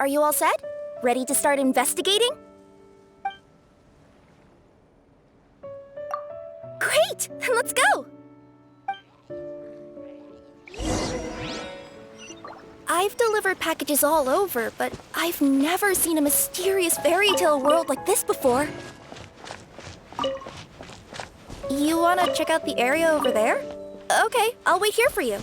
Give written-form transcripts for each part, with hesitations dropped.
Are you all set? Ready to start investigating? Great! Then let's go! I've delivered packages all over, but I've never seen a mysterious fairy tale world like this before. You want to check out the area over there? Okay, I'll wait here for you.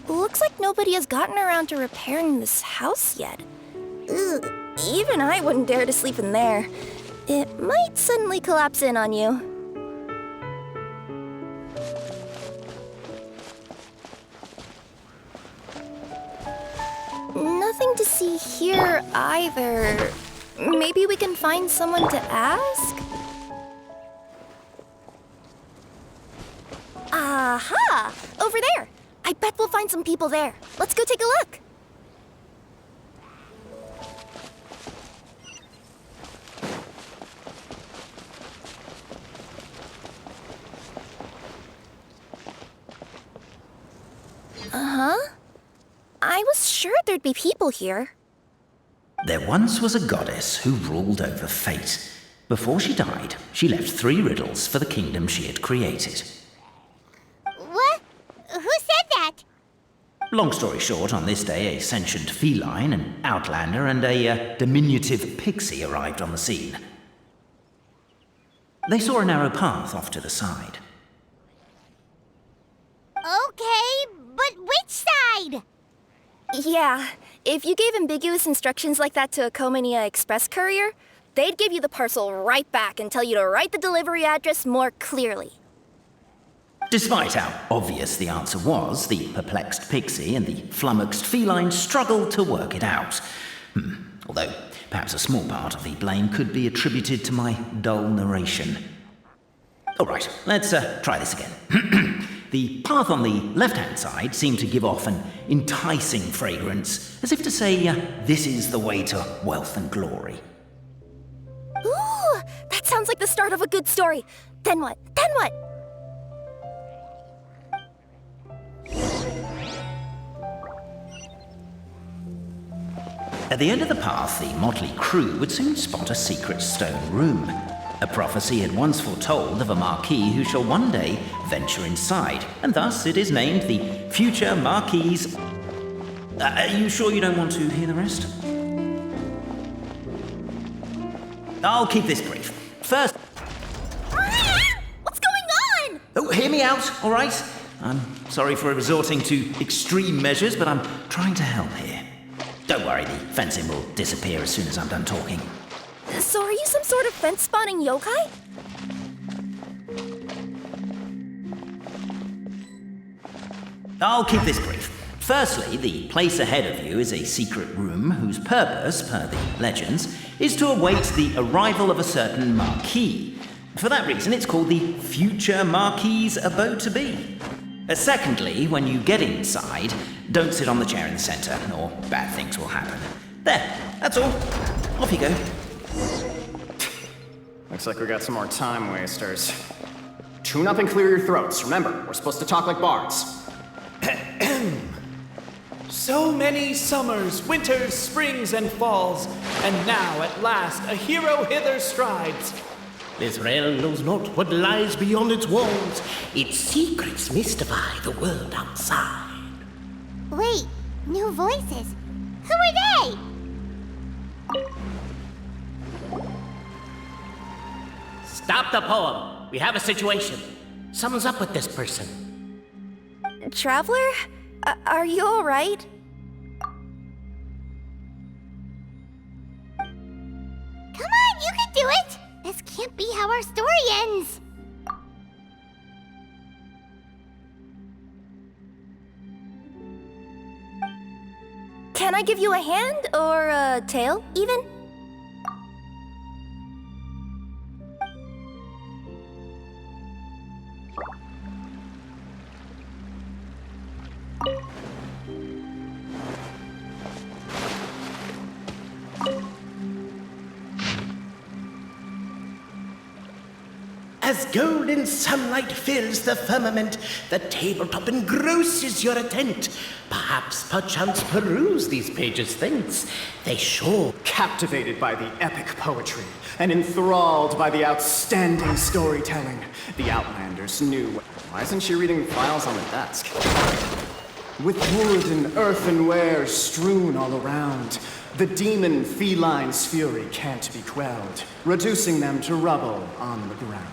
Looks like nobody has gotten around to repairing this house yet. Ugh, even I wouldn't dare to sleep in there. It might suddenly collapse in on you. Nothing to see here either. Maybe we can find someone to ask? Aha! Over there! I bet we'll find some people there. Let's go take a look. Uh-huh. I was sure there'd be people here. There once was a goddess who ruled over fate. Before she died, she left 3 riddles for the kingdom she had created. What? Who said that? Long story short, on this day, a sentient feline, an outlander, and a diminutive pixie arrived on the scene. They saw a narrow path off to the side. Okay, but which side? Yeah, if you gave ambiguous instructions like that to a Comania Express courier, they'd give you the parcel right back and tell you to write the delivery address more clearly. Despite how obvious the answer was, the perplexed pixie and the flummoxed feline struggled to work it out. Although, perhaps a small part of the blame could be attributed to my dull narration. All right, let's try this again. The path on the left-hand side seemed to give off an enticing fragrance, as if to say, this is the way to wealth and glory. Ooh, that sounds like the start of a good story. Then what? Then what? At the end of the path, the motley crew would soon spot a secret stone room. A prophecy had once foretold of a marquis who shall one day venture inside, and thus it is named the future Marquis. Are you sure you don't want to hear the rest? I'll keep this brief. First... What's going on? Oh, hear me out, all right? I'm sorry for resorting to extreme measures, but I'm trying to help here. Don't worry, the fencing will disappear as soon as I'm done talking. So are you some sort of fence-spawning yokai? I'll keep this brief. Firstly, the place ahead of you is a secret room whose purpose, per the legends, is to await the arrival of a certain marquis. For that reason, it's called the future Marquis' abode to be. Secondly, when you get inside, don't sit on the chair in the center, or bad things will happen. There, that's all. Off you go. Looks like we got some more time wasters. Tune up and clear your throats. Remember, we're supposed to talk like bards. So many summers, winters, springs, and falls, and now at last a hero hither strides. This realm knows not what lies beyond its walls. Its secrets mystify the world outside. Wait, new voices. Who are they? Stop the poem. We have a situation. Something's up with this person. Traveler? Are you all right? Come on, you can do it! This can't be how our story ends. Can I give you a hand or a tail, even? As golden sunlight fills the firmament, the tabletop engrosses your attent. Perhaps, perchance, peruse these pages thence. They sure. Captivated by the epic poetry and enthralled by the outstanding storytelling, the Outlanders knew. Why isn't she reading files on the desk? With wood and earthenware strewn all around, the demon feline's fury can't be quelled, reducing them to rubble on the ground.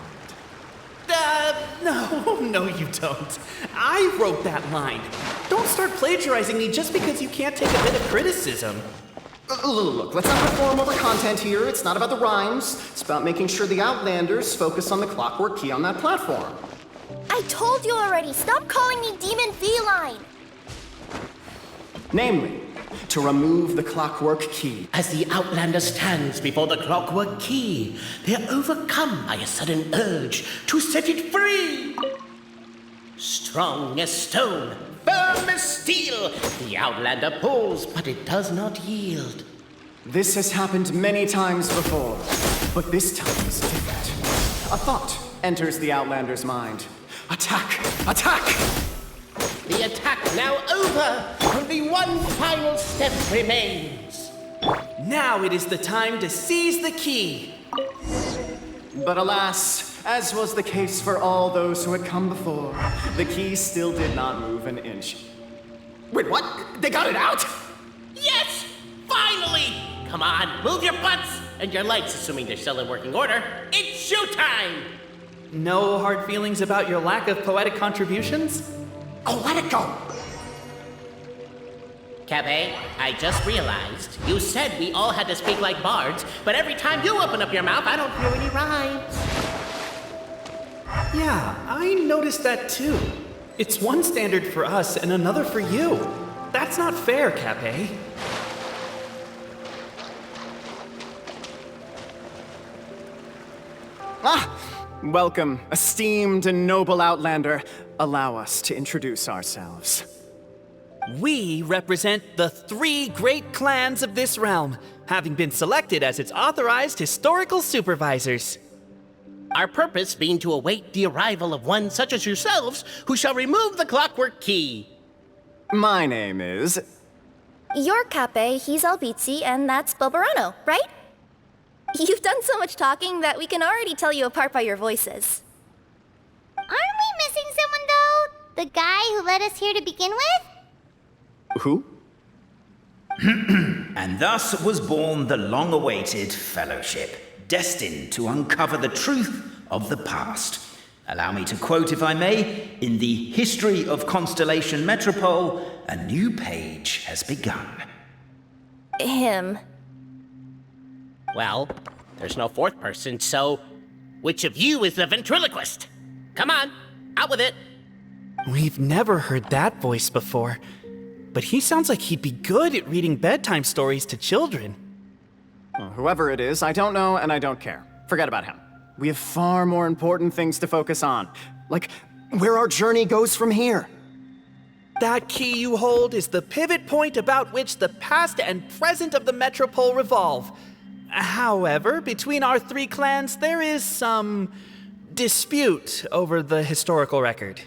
No, you don't. I wrote that line. Don't start plagiarizing me just because you can't take a bit of criticism. Look, let's not perform over content here. It's not about the rhymes. It's about making sure the Outlanders focus on the clockwork key on that platform. I told you already, stop calling me Demon Feline! Namely, to remove the clockwork key. As the Outlander stands before the clockwork key, they are overcome by a sudden urge to set it free. Strong as stone, firm as steel, the Outlander pulls, but it does not yield. This has happened many times before, but this time is different. A thought enters the Outlander's mind. Attack! Attack! The attack now over, only one final step remains. Now it is the time to seize the key. But alas, as was the case for all those who had come before, the key still did not move an inch. Wait, what? They got it out? Yes! Finally! Come on, move your butts and your legs, assuming they're still in working order. It's showtime! No hard feelings about your lack of poetic contributions? Oh, let it go! Cabe, I just realized you said we all had to speak like bards, but every time you open up your mouth, I don't hear any rhymes. Yeah, I noticed that too. It's one standard for us and another for you. That's not fair, Cape. Welcome, esteemed and noble Outlander. Allow us to introduce ourselves. We represent the 3 great clans of this realm, having been selected as its authorized historical supervisors. Our purpose being to await the arrival of one such as yourselves who shall remove the clockwork key. My name is... You're Cape, he's Albizzi, and that's Bobarano, right? You've done so much talking that we can already tell you apart by your voices. Aren't we missing someone, though? The guy who led us here to begin with? Who? And thus was born the long-awaited fellowship, destined to uncover the truth of the past. Allow me to quote, if I may, in the history of Constellation Metropole, a new page has begun. Him. Well, there's no fourth person, so which of you is the ventriloquist? Come on, out with it. We've never heard that voice before, but he sounds like he'd be good at reading bedtime stories to children. Well, whoever it is, I don't know and I don't care. Forget about him. We have far more important things to focus on, like where our journey goes from here. That key you hold is the pivot point about which the past and present of the Metropole revolve. However, between our 3 clans, there is some dispute over the historical record.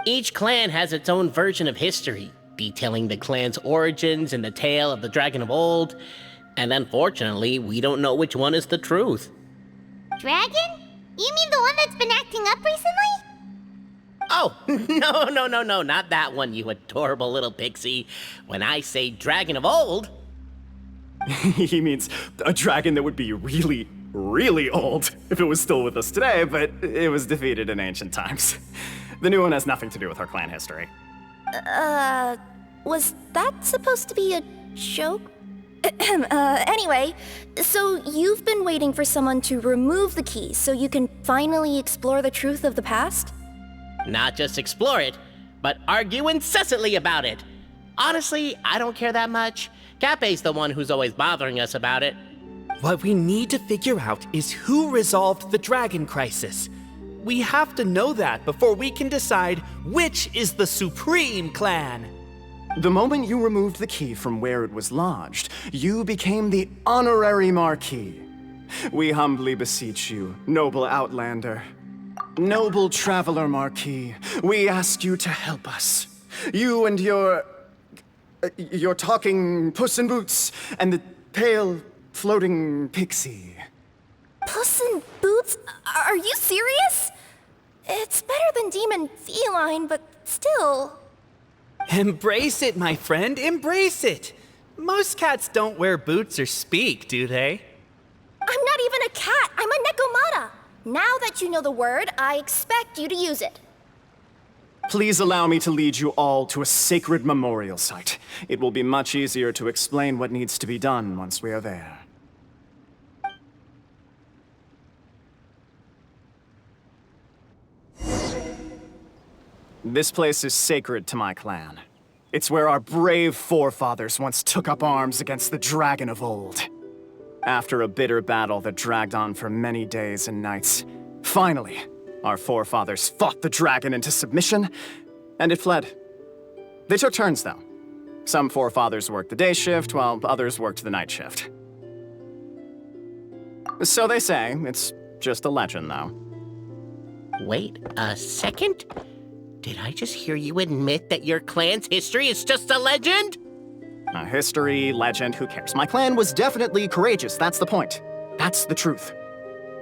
Each clan has its own version of history, detailing the clan's origins and the tale of the dragon of old, and unfortunately, we don't know which one is the truth. Dragon? You mean the one that's been acting up recently? Oh, no, not that one, you adorable little pixie. When I say dragon of old... He means a dragon that would be really, really old if it was still with us today, but it was defeated in ancient times. The new one has nothing to do with our clan history. Was that supposed to be a joke? Anyway, so you've been waiting for someone to remove the key so you can finally explore the truth of the past? Not just explore it, but argue incessantly about it. Honestly, I don't care that much. Cape's the one who's always bothering us about it. What we need to figure out is who resolved the dragon crisis. We have to know that before we can decide which is the supreme clan. The moment you removed the key from where it was lodged, you became the honorary Marquis. We humbly beseech you, noble Outlander, Noble traveler Marquis, we ask you to help us. You and your talking Puss in Boots and the pale floating pixie. Puss in Boots? Are you serious? It's better than demon feline, but still. Embrace it, my friend, embrace it. Most cats don't wear boots or speak, do they? I'm not even a cat, I'm a nekomata. Now that you know the word, I expect you to use it. Please allow me to lead you all to a sacred memorial site. It will be much easier to explain what needs to be done once we are there. This place is sacred to my clan. It's where our brave forefathers once took up arms against the dragon of old. After a bitter battle that dragged on for many days and nights, finally, our forefathers fought the dragon into submission, and it fled. They took turns, though. Some forefathers worked the day shift, while others worked the night shift. So they say. It's just a legend, though. Wait a second? Did I just hear you admit that your clan's history is just a legend? History, legend, who cares? My clan was definitely courageous, that's the point. That's the truth.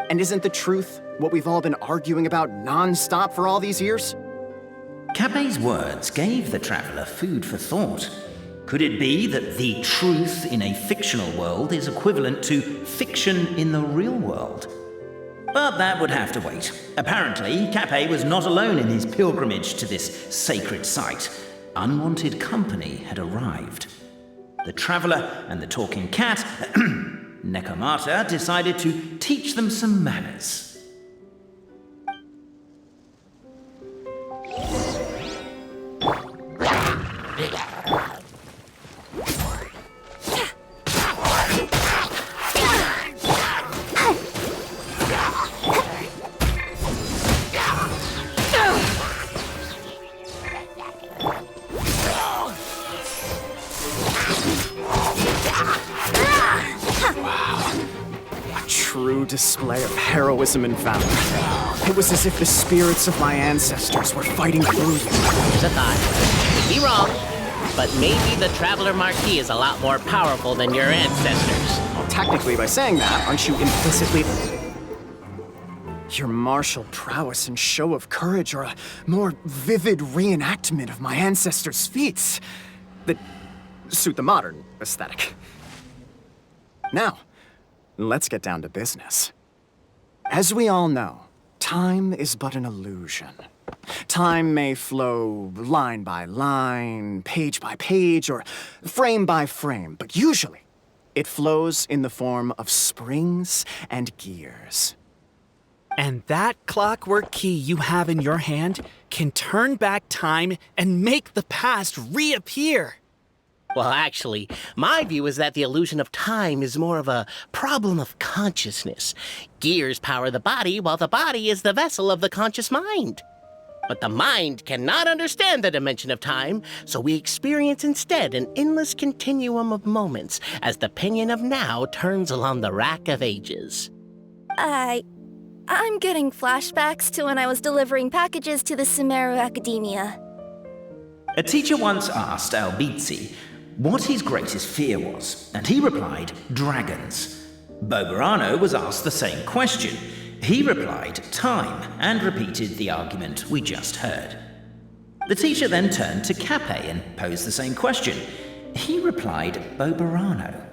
And isn't the truth what we've all been arguing about non-stop for all these years? Capet's words gave the traveler food for thought. Could it be that the truth in a fictional world is equivalent to fiction in the real world? But that would have to wait. Apparently, Capet was not alone in his pilgrimage to this sacred site. Unwanted company had arrived. The traveler and the talking cat, Nekomata, decided to teach them some manners. True display of heroism and valor. It was as if the spirits of my ancestors were fighting through you. Here's a thought. Could be wrong, but maybe the Traveler Marquis is a lot more powerful than your ancestors. Well, technically, by saying that, aren't you implicitly... Your martial prowess and show of courage are a more vivid reenactment of my ancestors' feats that suit the modern aesthetic. Now, let's get down to business. As we all know, time is but an illusion. Time may flow line by line, page by page, or frame by frame, but usually it flows in the form of springs and gears. And that clockwork key you have in your hand can turn back time and make the past reappear. Well, actually, my view is that the illusion of time is more of a problem of consciousness. Gears power the body, while the body is the vessel of the conscious mind. But the mind cannot understand the dimension of time, so we experience instead an endless continuum of moments as the pinion of now turns along the rack of ages. I'm getting flashbacks to when I was delivering packages to the Sumeru Academia. A teacher once asked Albizzi what his greatest fear was, and he replied, dragons. Boberano was asked the same question. He replied, time, and repeated the argument we just heard. The teacher then turned to Capet and posed the same question. He replied, Boberano.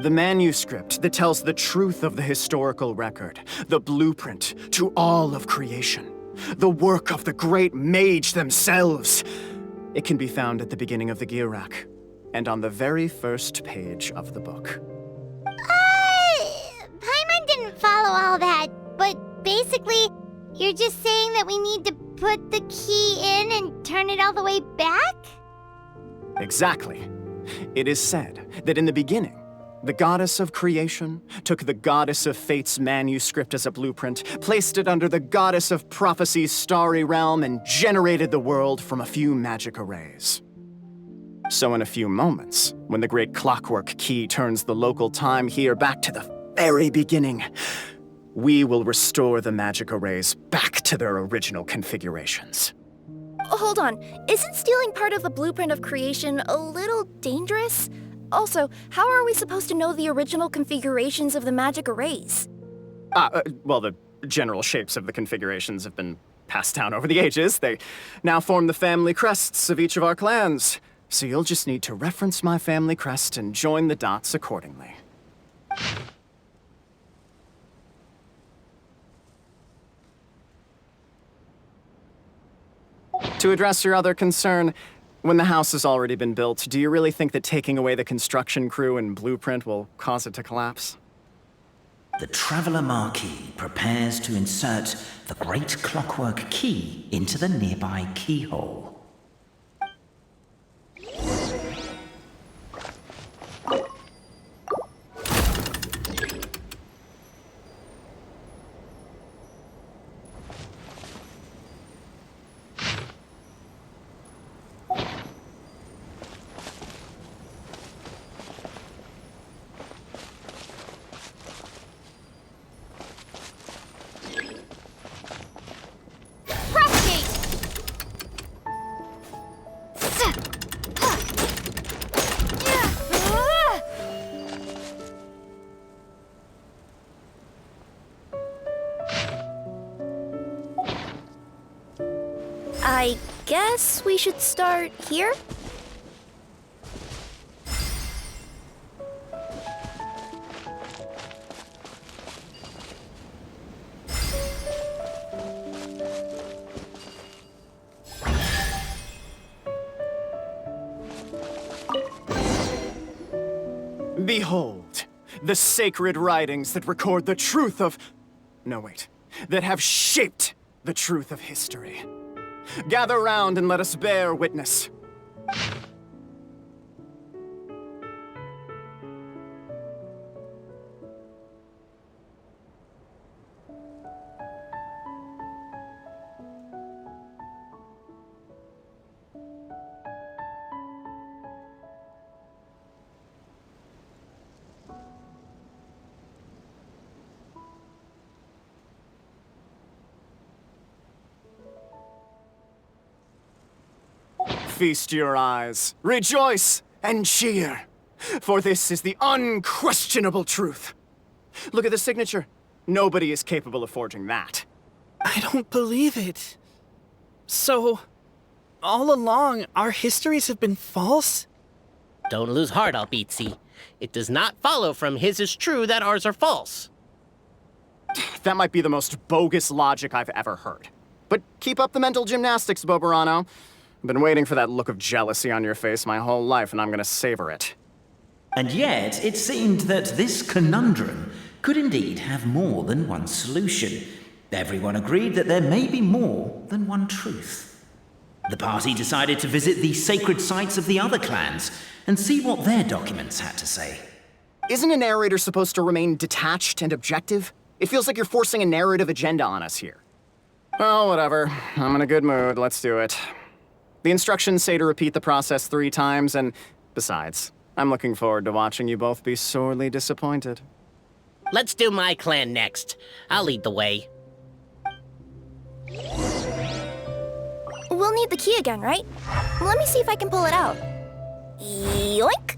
The manuscript that tells the truth of the historical record, the blueprint to all of creation, the work of the great mage themselves. It can be found at the beginning of the gear rack, and on the very first page of the book. Paimon didn't follow all that, but basically, you're just saying that we need to put the key in and turn it all the way back? Exactly. It is said that in the beginning, the goddess of creation took the goddess of fate's manuscript as a blueprint, placed it under the goddess of prophecy's starry realm, and generated the world from a few magic arrays. So in a few moments, when the great clockwork key turns the local time here back to the very beginning, we will restore the magic arrays back to their original configurations. Hold on, isn't stealing part of the blueprint of creation a little dangerous? Also, how are we supposed to know the original configurations of the magic arrays? Well, the general shapes of the configurations have been passed down over the ages. They now form the family crests of each of our clans. So you'll just need to reference my family crest and join the dots accordingly. To address your other concern, when the house has already been built, do you really think that taking away the construction crew and blueprint will cause it to collapse? The Traveler Marquis prepares to insert the great clockwork key into the nearby keyhole. I guess we should start here? Behold, the sacred writings that record the truth of... No, wait. That have shaped the truth of history. Gather round and let us bear witness. Feast your eyes, rejoice, and cheer, for this is the unquestionable truth. Look at the signature. Nobody is capable of forging that. I don't believe it. So, all along, our histories have been false? Don't lose heart, Albizzi. It does not follow from his is true that ours are false. That might be the most bogus logic I've ever heard. But keep up the mental gymnastics, Boberano. I've been waiting for that look of jealousy on your face my whole life, and I'm gonna savor it. And yet, it seemed that this conundrum could indeed have more than one solution. Everyone agreed that there may be more than one truth. The party decided to visit the sacred sites of the other clans and see what their documents had to say. Isn't a narrator supposed to remain detached and objective? It feels like you're forcing a narrative agenda on us here. Well, whatever. I'm in a good mood. Let's do it. The instructions say to repeat the process 3 times, and besides, I'm looking forward to watching you both be sorely disappointed. Let's do my clan next. I'll lead the way. We'll need the key again, right? Let me see if I can pull it out. Yoink!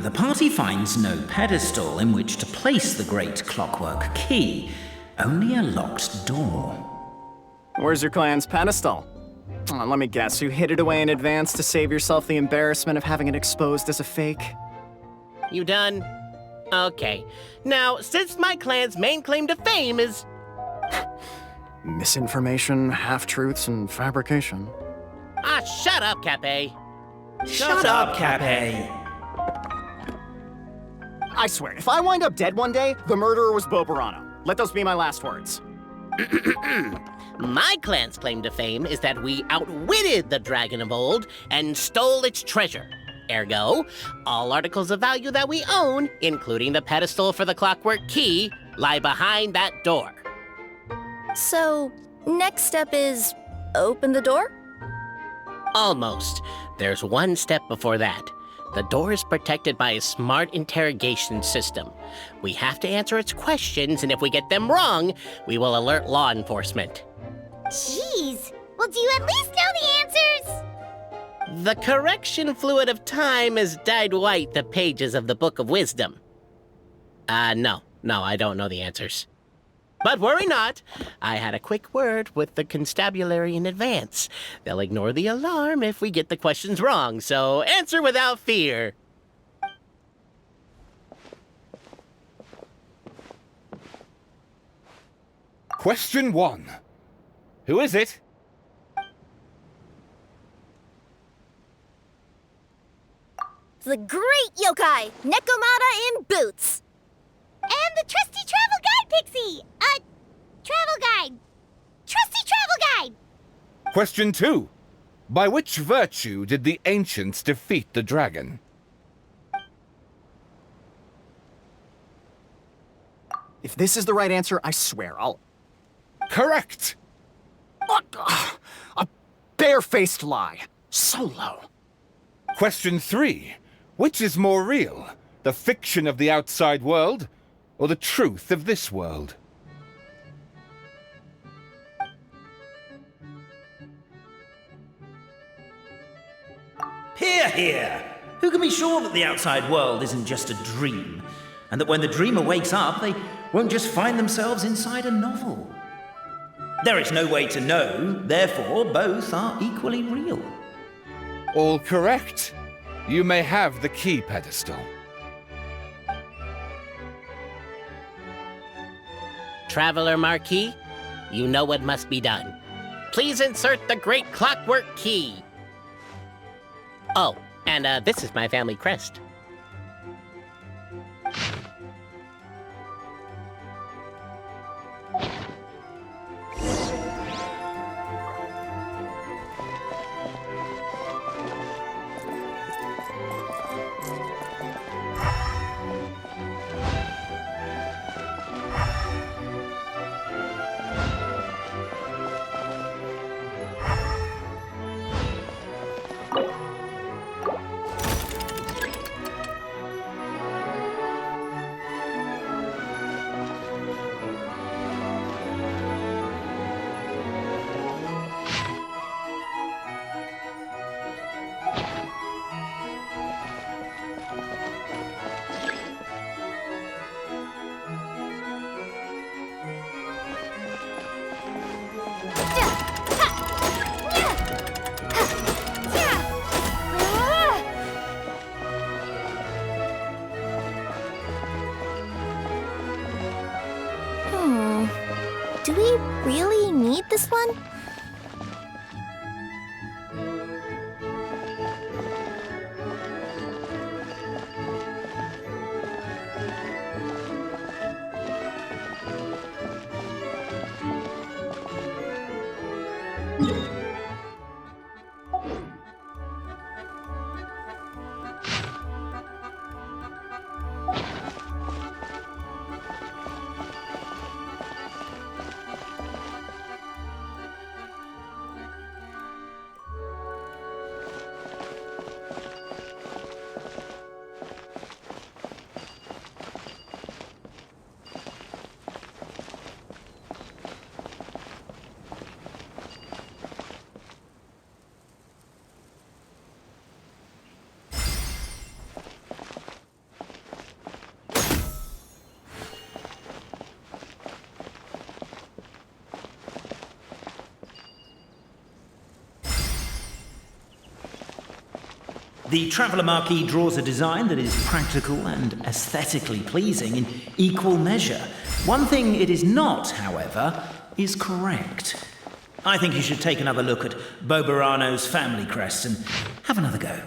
The party finds no pedestal in which to place the great clockwork key, only a locked door. Where's your clan's pedestal? Oh, let me guess, you hid it away in advance to save yourself the embarrassment of having it exposed as a fake? You done? Okay. Now, since my clan's main claim to fame is... Misinformation, half-truths, and fabrication. Ah, shut up, Cape. Shut up, Cape. I swear, if I wind up dead one day, the murderer was Bo Burano. Let those be my last words. My clan's claim to fame is that we outwitted the dragon of old and stole its treasure. Ergo, all articles of value that we own, including the pedestal for the clockwork key, lie behind that door. So, next step is open the door? Almost. There's one step before that. The door is protected by a smart interrogation system. We have to answer its questions, and if we get them wrong, we will alert law enforcement. Jeez. Well, do you at least know the answers? The correction fluid of time has dyed white the pages of the Book of Wisdom. No, I don't know the answers. But worry not. I had a quick word with the constabulary in advance. They'll ignore the alarm if we get the questions wrong, so answer without fear. Question 1. Who is it? The great yokai, Nekomata in boots. And the trusty travel guide, Pixie! Travel guide! Trusty travel guide! Question 2. By which virtue did the ancients defeat the dragon? If this is the right answer, I swear I'll... Correct! A barefaced lie. So low. Question 3. Which is more real? The fiction of the outside world, or the truth of this world? Hear, hear! Who can be sure that the outside world isn't just a dream, and that when the dreamer wakes up, they won't just find themselves inside a novel? There is no way to know, therefore both are equally real. All correct. You may have the key pedestal. Traveler Marquis, you know what must be done. Please insert the great clockwork key. Oh, and this is my family crest. Do we really need this one? The Traveller Marquis draws a design that is practical and aesthetically pleasing in equal measure. One thing it is not, however, is correct. I think you should take another look at Boberano's family crest and have another go.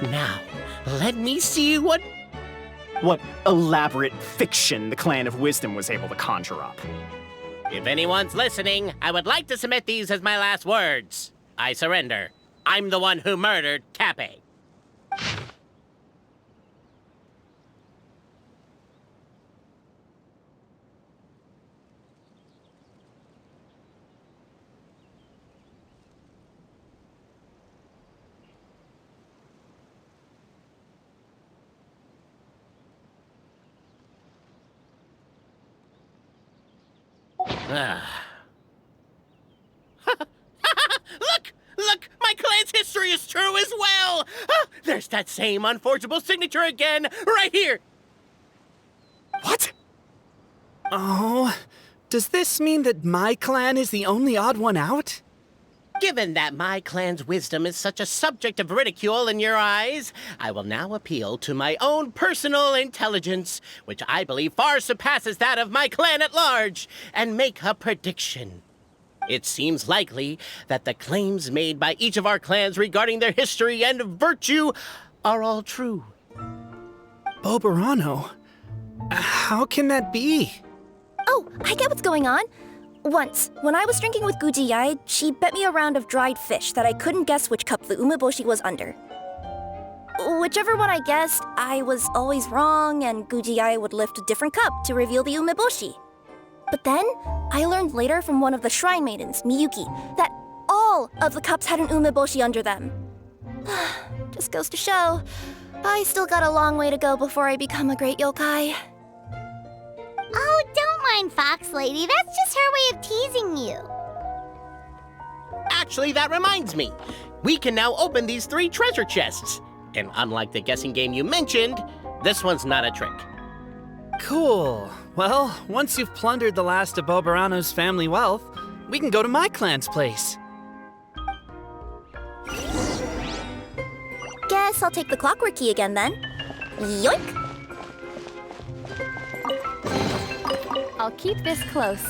Now, let me see what elaborate fiction the Clan of Wisdom was able to conjure up. If anyone's listening, I would like to submit these as my last words. I surrender. I'm the one who murdered Cappe. Look! My clan's history is true as well! There's that same unforgeable signature again, right here! What? Oh, does this mean that my clan is the only odd one out? Given that my clan's wisdom is such a subject of ridicule in your eyes, I will now appeal to my own personal intelligence, which I believe far surpasses that of my clan at large, and make a prediction. It seems likely that the claims made by each of our clans regarding their history and virtue are all true. Boberano? How can that be? Oh, I get what's going on. Once, when I was drinking with Gujiyai, she bet me a round of dried fish that I couldn't guess which cup the umeboshi was under. Whichever one I guessed, I was always wrong, and Gujiyai would lift a different cup to reveal the umeboshi. But then, I learned later from one of the shrine maidens, Miyuki, that all of the cups had an umeboshi under them. Just goes to show, I still got a long way to go before I become a great yokai. Oh, don't mind Fox Lady. That's just her way of teasing you. Actually, that reminds me. We can now open these 3 treasure chests. And unlike the guessing game you mentioned, this one's not a trick. Cool. Well, once you've plundered the last of Boberano's family wealth, we can go to my clan's place. Guess I'll take the clockwork key again then. Yoink! I'll keep this close.